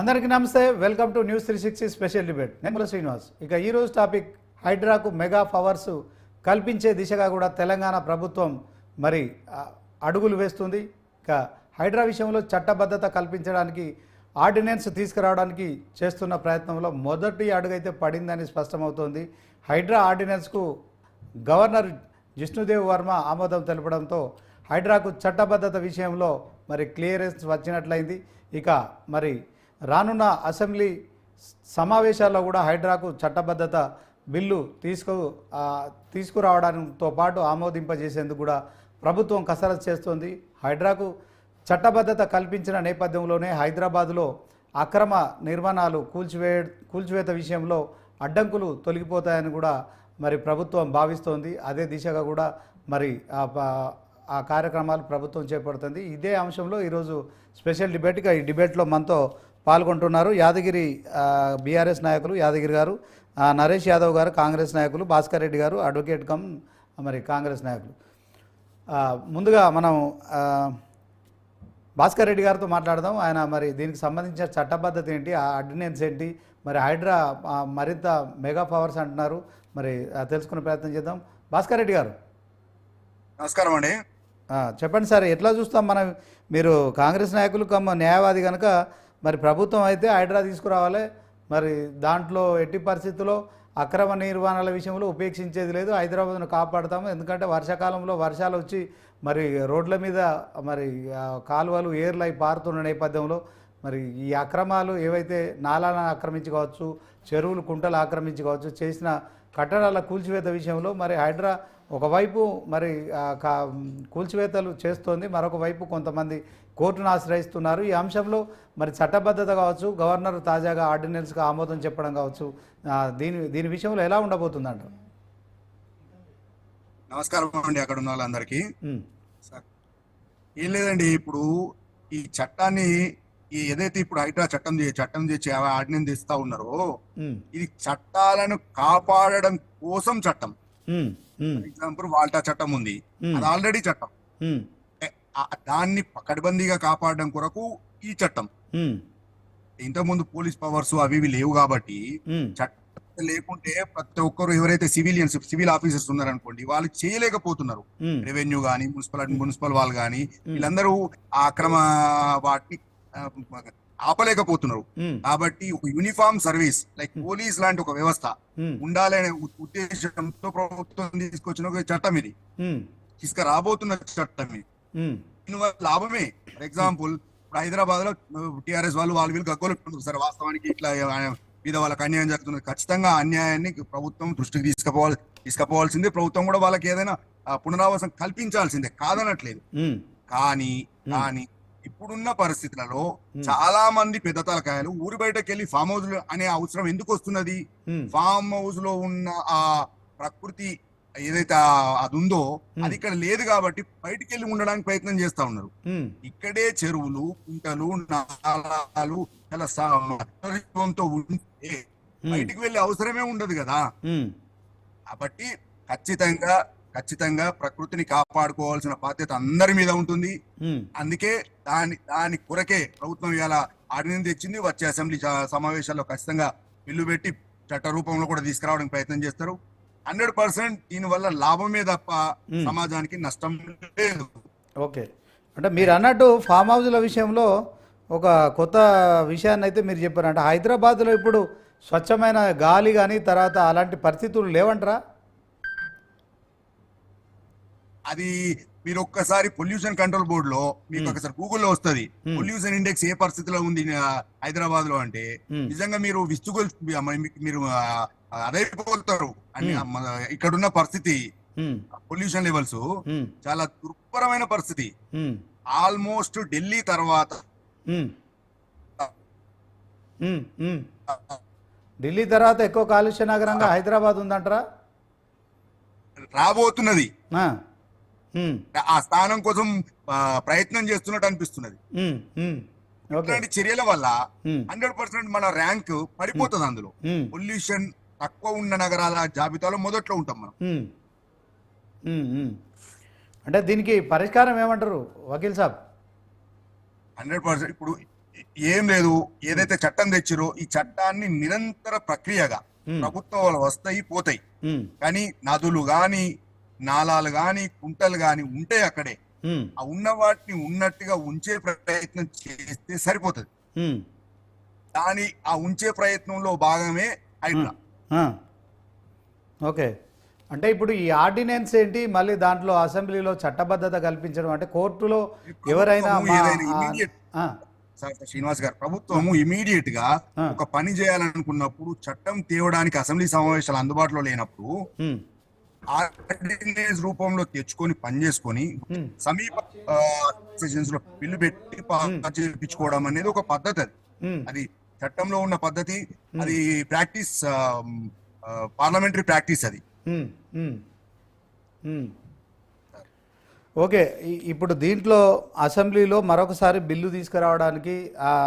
అందరికీ నమస్తే. Welcome to news 360 special debate. నేను శ్రీనివాస్. ఇక ఈరోజు టాపిక్ హైడ్రాకు మెగా పవర్స్ కల్పించే దిశగా కూడా తెలంగాణ ప్రభుత్వం మరి అడుగులు వేస్తుంది. ఇక హైడ్రా విషయంలో చట్టబద్ధత కల్పించడానికి ఆర్డినెన్స్ తీసుకురావడానికి చేస్తున్న ప్రయత్నంలో మొదటి అడుగైతే పడిందని స్పష్టమవుతోంది. హైడ్రా ఆర్డినెన్స్కు గవర్నర్ జిష్ణుదేవ్ వర్మ ఆమోదం తెలపడంతో హైడ్రాకు చట్టబద్ధత విషయంలో మరి క్లియరెన్స్ వచ్చినట్లయింది. ఇక మరి రానున్న అసెంబ్లీ సమావేశాల్లో కూడా హైడ్రాకు చట్టబద్ధత బిల్లు తీసుకురావడంతో పాటు ఆమోదింపజేసేందుకు కూడా ప్రభుత్వం కసరత్తు చేస్తోంది. హైడ్రాకు చట్టబద్ధత కల్పించిన నేపథ్యంలోనే హైదరాబాదులో అక్రమ నిర్మాణాలు కూల్చివేత విషయంలో అడ్డంకులు తొలగిపోతాయని కూడా మరి ప్రభుత్వం భావిస్తోంది. అదే దిశగా కూడా మరి ఆ కార్యక్రమాలు ప్రభుత్వం చేపడుతుంది. ఇదే అంశంలో ఈరోజు స్పెషల్ డిబేట్గా ఈ డిబేట్లో మనతో పాల్గొంటున్నారు యాదగిరి బీఆర్ఎస్ నాయకులు యాదగిరి గారు, నరేష్ యాదవ్ గారు కాంగ్రెస్ నాయకులు, భాస్కర్ రెడ్డి గారు అడ్వకేట్ కమ్ మరి కాంగ్రెస్ నాయకులు. ముందుగా మనం భాస్కర్ రెడ్డి గారితో మాట్లాడదాం. ఆయన మరి దీనికి సంబంధించిన చట్టబద్ధత ఏంటి, ఆ ఆర్డినెన్స్ ఏంటి, మరి హైడ్రా మరింత మెగా పవర్స్ అంటున్నారు, మరి తెలుసుకునే ప్రయత్నం చేద్దాం. భాస్కర్ రెడ్డి గారు నమస్కారం అండి. చెప్పండి సార్, ఎట్లా చూస్తాం మనం? మీరు కాంగ్రెస్ నాయకులు కమ్మ న్యాయవాది కనుక మరి ప్రభుత్వం అయితే హైడ్రా తీసుకురావాలి, మరి దాంట్లో ఎట్టి పరిస్థితుల్లో అక్రమ నిర్వహణల విషయంలో ఉపేక్షించేది లేదు, హైదరాబాద్ను కాపాడుతాము. ఎందుకంటే వర్షాకాలంలో వర్షాలు వచ్చి మరి రోడ్ల మీద మరి కాలువలు ఏర్లై పారుతున్న నేపథ్యంలో మరి ఈ అక్రమాలు ఏవైతే నాలాలను ఆక్రమించి కావచ్చు, చెరువులు కుంటలు ఆక్రమించి కావచ్చు, చేసిన కట్టడాల కూల్చివేత విషయంలో మరి హైడ్రా ఒకవైపు మరి కూల్చివేతలు చేస్తోంది, మరొక వైపు కొంతమంది కోర్టును ఆశ్రయిస్తున్నారు. ఈ అంశంలో మరి చట్టబద్ధత కావచ్చు, గవర్నర్ తాజాగా ఆర్డినెన్స్కి ఆమోదం చెప్పడం కావచ్చు, దీని విషయంలో ఎలా ఉండబోతుందంట? నమస్కారం అండి అక్కడ ఉన్న వాళ్ళందరికీ. ఏం లేదండి, ఇప్పుడు ఈ చట్టాన్ని ఏదైతే ఇప్పుడు హైడ్రా చట్టం తెచ్చి ఆర్డినెన్స్ తెస్తా ఉన్నారో ఇది చట్టాలను కాపాడడం కోసం చట్టం. ఎగ్జాంపుల్ వాల్టా చట్టం ఉంది, అది ఆల్రెడీ చట్టం. దాన్ని పకడ్బందీగా కాపాడడం కొరకు ఈ చట్టం. ఇంతకుముందు పోలీస్ పవర్స్ అవి లేవు కాబట్టి చట్టం లేకుంటే ప్రతి ఒక్కరు ఎవరైతే సివిల్ ఆఫీసర్స్ ఉన్నారనుకోండి వాళ్ళు చేయలేకపోతున్నారు. రెవెన్యూ గానీ మున్సిపల్ వాళ్ళు గానీ వీళ్ళందరూ ఆ అక్రమ వాటిని ఆపలేకపోతున్నారు. కాబట్టి ఒక యూనిఫామ్ సర్వీస్ లైక్ పోలీస్ లాంటి ఒక వ్యవస్థ ఉండాలనే ఉద్దేశంతో ప్రభుత్వం తీసుకొచ్చిన ఒక చట్టం ఇది, తీసుకురాబోతున్న చట్టం ఇది. దీనివల్ల లాభమే. ఫర్ ఎగ్జాంపుల్ ఇప్పుడు హైదరాబాద్ లో టిఆర్ఎస్ వాళ్ళు వీళ్ళు గగ్గోలుకుంటున్నారు సార్, వాస్తవానికి ఇట్లా మీద వాళ్ళకి అన్యాయం జరుగుతుంది. ఖచ్చితంగా అన్యాయాన్ని ప్రభుత్వం దృష్టికి తీసుకుపోవాల్సిందే. ప్రభుత్వం కూడా వాళ్ళకి ఏదైనా పునరావాసం కల్పించాల్సిందే, కాదనట్లేదు. కానీ ఇప్పుడున్న పరిస్థితులలో చాలా మంది పెద్ద తలకాయలు ఊరి బయటకు వెళ్ళి ఫామ్ హౌస్ అనే అవసరం ఎందుకు వస్తున్నది? ఫామ్ హౌస్ లో ఉన్న ఆ ప్రకృతి ఏదైతే అది ఉందో అది ఇక్కడ లేదు కాబట్టి బయటికి వెళ్ళి ఉండడానికి ప్రయత్నం చేస్తా ఉన్నారు. ఇక్కడే చెరువులు కుంటలు నాలాలు చాలా ఉంటే బయటికి వెళ్ళే అవసరమే ఉండదు కదా. కాబట్టి ఖచ్చితంగా ప్రకృతిని కాపాడుకోవాల్సిన బాధ్యత అందరి మీద ఉంటుంది. అందుకే దాని కొరకే ప్రభుత్వం ఇవాళ ఆర్డినెన్స్ తెచ్చింది. వచ్చే అసెంబ్లీ సమావేశాల్లో ఖచ్చితంగా బిల్లు పెట్టి చట్ట రూపంలో కూడా తీసుకురావడానికి ప్రయత్నం చేస్తారు. 100% దీనివల్ల లాభమే తప్ప సమాజానికి నష్టం లేదు. ఓకే, అంటే మీరు అన్నట్టు ఫామ్ హౌస్ల విషయంలో ఒక కొత్త విషయాన్ని అయితే మీరు చెప్పారు. అంటే హైదరాబాద్లో ఇప్పుడు స్వచ్ఛమైన గాలి కానీ తర్వాత అలాంటి పరిస్థితులు లేవంటారా? అది మీరు ఒక్కసారి పొల్యూషన్ కంట్రోల్ బోర్డు లో మీకు ఒకసారి గూగుల్లో వస్తుంది పొల్యూషన్ ఇండెక్స్ ఏ పరిస్థితిలో ఉంది హైదరాబాద్ లో అంటే నిజంగా మీరు మీరు అదైపోతారు. అని ఇక్కడున్న పరిస్థితి పొల్యూషన్ లెవెల్స్ చాలా దుర్భరమైన పరిస్థితి. ఆల్మోస్ట్ ఢిల్లీ తర్వాత ఎక్కువ కాలుష్య నగరంగా హైదరాబాద్ ఉందంటారా? రాబోతున్నది. ఆ స్థానం కోసం ప్రయత్నం చేస్తున్నట్టు అనిపిస్తున్నది. ఇట్లాంటి చర్యల వల్ల 100% మన ర్యాంక్ పడిపోతుంది. అందులో పొల్యూషన్ తక్కువ ఉన్న నగరాల జాబితాలో మొదట్లో ఉంటాం మనం. అంటే దీనికి పరిష్కారం ఏమంటారు వకీల్ సాబ్? 100% ఇప్పుడు ఏం లేదు, ఏదైతే చట్టం తెచ్చిరో ఈ చట్టాన్ని నిరంతర ప్రక్రియగా ప్రభుత్వాలు వస్తాయి పోతాయి, కానీ నదులు గాని నాలాలు గాని కుంటలు గాని ఉంటే అక్కడే ఆ ఉన్న వాటిని ఉన్నట్టుగా ఉంచే ప్రయత్నం చేస్తే సరిపోతుంది. దాని ఆ ఉంచే ప్రయత్నంలో భాగమే హైడ్రా. ఓకే, అంటే ఇప్పుడు ఈ ఆర్డినెన్స్ ఏంటి, మళ్ళీ దాంట్లో అసెంబ్లీలో చట్టబద్ధత కల్పించడం అంటే కోర్టులో ఎవరైనా శ్రీనివాస్ గారు, ప్రభుత్వము ఇమీడియట్ గా ఒక పని చేయాలనుకున్నప్పుడు చట్టం తేవడానికి అసెంబ్లీ సమావేశాలు అందుబాటులో లేనప్పుడు ఆర్డినెన్స్ రూపంలో తెచ్చుకొని పని చేసుకొని సమీప సెషన్స్ లో బిల్లు పెట్టి పాస్ చేయించుకోవడం అనేది ఒక పద్ధతి. అది చట్టంలో ఉన్న పద్ధతి, అది ప్రాక్టీస్, పార్లమెంటరీ ప్రాక్టీస్ అది. ఓకే, ఇప్పుడు దీంట్లో అసెంబ్లీలో మరొకసారి బిల్లు తీసుకురావడానికి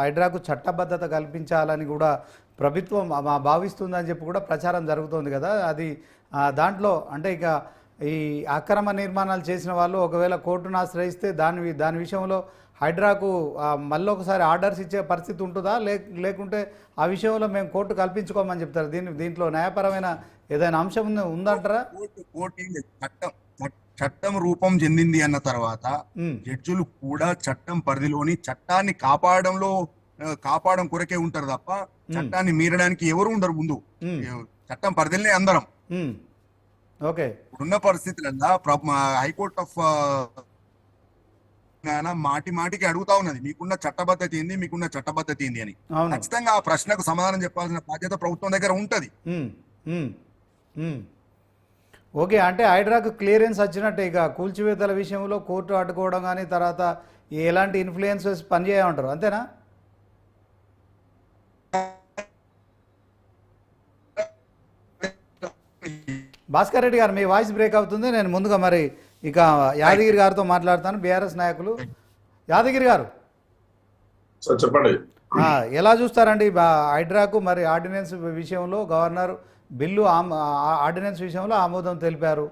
హైడ్రాకు చట్టబద్ధత కల్పించాలని కూడా ప్రభుత్వం భావిస్తుందని చెప్పి కూడా ప్రచారం జరుగుతోంది కదా. అది దాంట్లో అంటే ఇక ఈ అక్రమ నిర్మాణాలు చేసిన వాళ్ళు ఒకవేళ కోర్టును ఆశ్రయిస్తే దాని విషయంలో హైడ్రాకు మళ్ళీ ఒకసారి ఆర్డర్స్ ఇచ్చే పరిస్థితి ఉంటుందా, లేకుంటే ఆ విషయంలో మేము కోర్టు కల్పించుకోమని చెప్తారు? దీంట్లో న్యాయపరమైన ఏదైనా అంశం ఉందంటారా? చట్టం రూపం చెందింది అన్న తర్వాత జడ్జిలు కూడా చట్టం పరిధిలోని చట్టాన్ని కాపాడడం కొరకే ఉంటారు తప్ప చట్టాన్ని మీరడానికి ఎవరు ఉండరు. ముందు చట్టం పరిధిలోనే అందరం. ఓకే, ఇప్పుడున్న పరిస్థితులలో హైకోర్టు ఆఫ్ మాటికి అడుగుతా ఉన్నది, మీకున్న చట్టబద్ధత ఏంది, మీకున్న చట్టబద్ధత ఏంది అని. ఖచ్చితంగా ఆ ప్రశ్నకు సమాధానం చెప్పాల్సిన బాధ్యత ప్రభుత్వం దగ్గర ఉంటది. ఓకే, అంటే హైడ్రాకు క్లియరెన్స్ వచ్చినట్టే ఇక కూల్చివేతల విషయంలో కోర్టు అడ్డుకోవడం కానీ తర్వాత ఎలాంటి ఇన్ఫ్లుయెన్సెస్ పనిచేయమంటారు, అంతేనా? భాస్కర్ రెడ్డి గారు, మీ వాయిస్ బ్రేక్ అవుతుంది. నేను ముందుగా మరి ఇక యాదగిరి గారితో మాట్లాడతాను, బీఆర్ఎస్ నాయకులు. యాదగిరి గారు చెప్పండి, ఎలా చూస్తారండి హైడ్రాకు మరి ఆర్డినెన్స్ విషయంలో? గవర్నర్ బిల్లు ఆర్డినెన్స్ విషయంలో ఆమోదం తెలిపారు.